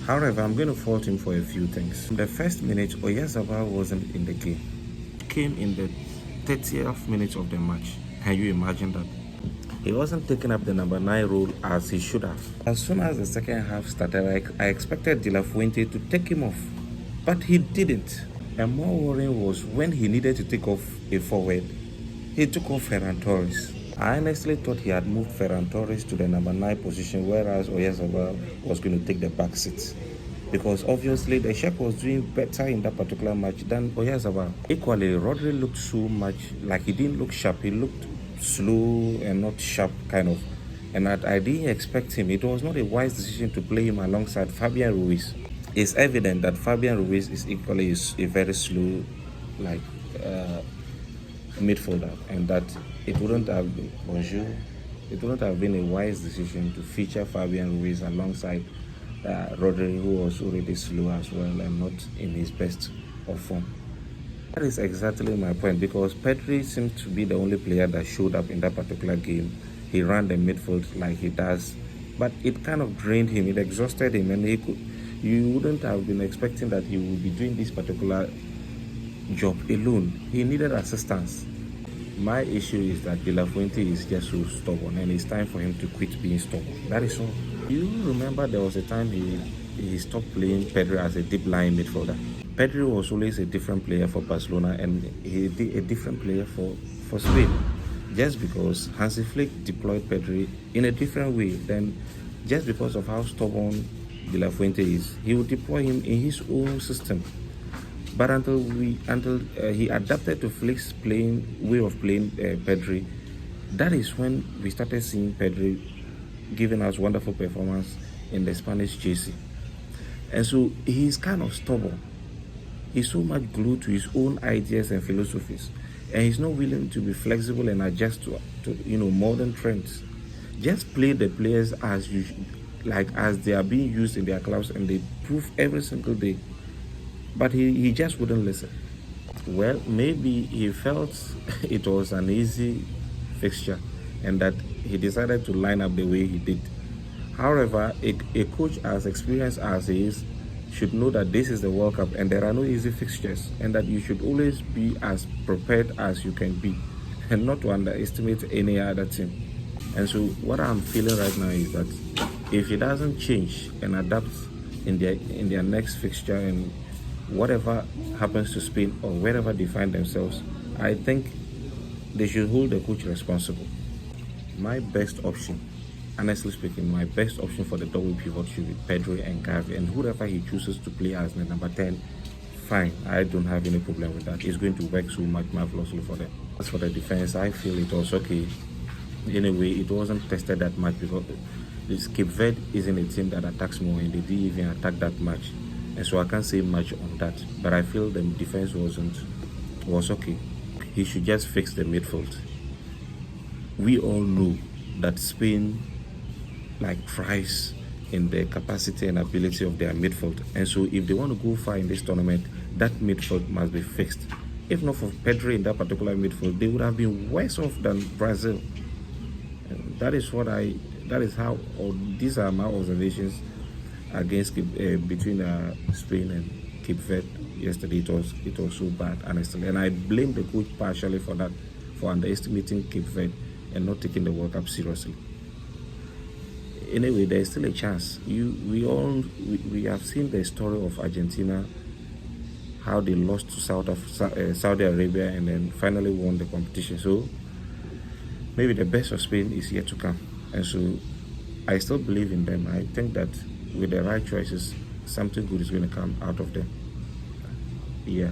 However, I'm going to fault him for a few things. In the first minute, Oyarzabal wasn't in the game. Came in the 30th minute of the match. Can you imagine that? He wasn't taking up the number 9 role as he should have. As soon as the second half started, I expected De La Fuente to take him off, but he didn't. And more worrying was when he needed to take off a forward, he took off Ferran Torres. I honestly thought he had moved Ferran Torres to the number 9 position, whereas Oyarzabal was going to take the back seat. Because obviously the Czech was doing better in that particular match than Oyarzabal. Equally, Rodri looked so much like he didn't look sharp. He looked slow and not sharp, kind of. And I didn't expect him. It was not a wise decision to play him alongside Fabian Ruiz. It's evident that Fabian Ruiz is equally a very slow, midfielder, and that it wouldn't have been a wise decision to feature Fabian Ruiz alongside Rodri, who was already slow as well and not in his best of form. That is exactly my point, because Pedri seemed to be the only player that showed up in that particular game. He ran the midfield like he does, but it kind of drained him, it exhausted him, and you wouldn't have been expecting that he would be doing this particular job alone. He needed assistance. My issue is that De La Fuente is just so stubborn, and it's time for him to quit being stubborn. That is all. You remember there was a time he stopped playing Pedri as a deep line midfielder. Pedri was always a different player for Barcelona, and a different player for Spain. Just because Hansi Flick deployed Pedri in a different way, then just because of how stubborn De La Fuente is, he would deploy him in his own system. But until he adapted to Flick's way of playing Pedri, that is when we started seeing Pedri giving us wonderful performance in the Spanish JC. And so he's kind of stubborn. He's so much glued to his own ideas and philosophies, and he's not willing to be flexible and adjust to modern trends. Just play the players as they are being used in their clubs, and they prove every single day. But he just wouldn't listen. Well, maybe he felt it was an easy fixture and that he decided to line up the way he did. However, a coach as experienced as he is should know that this is the World Cup and there are no easy fixtures, and that you should always be as prepared as you can be and not to underestimate any other team. And so what I'm feeling right now is that if he doesn't change and adapt in their next fixture, and whatever happens to Spain or wherever they find themselves, I think they should hold the coach responsible. My best option, honestly speaking, my best option for the double pivot should be Pedri and Gavi, and whoever he chooses to play as the number 10, fine. I don't have any problem with that. It's going to work so much marvelously for them. As for the defense, I feel it was okay. Anyway, it wasn't tested that much because this Cape Verde isn't a team that attacks more, and they didn't even attack that much. And so I can't say much on that. But I feel the defense was okay. He should just fix the midfield. We all know that Spain thrives in the capacity and ability of their midfield. And so if they want to go far in this tournament, that midfield must be fixed. If not for Pedri in that particular midfield, they would have been worse off than Brazil. And these are my observations against between Spain and Cape Verde yesterday. It was so bad, honestly, and I blame the coach partially for that, for underestimating Cape Verde and not taking the World Cup seriously. Anyway, there is still a chance. We have seen the story of Argentina, how they lost to Saudi Arabia and then finally won the competition. So maybe the best of Spain is yet to come, and so I still believe in them. I think that with the right choices, something good is going to come out of them. Yeah.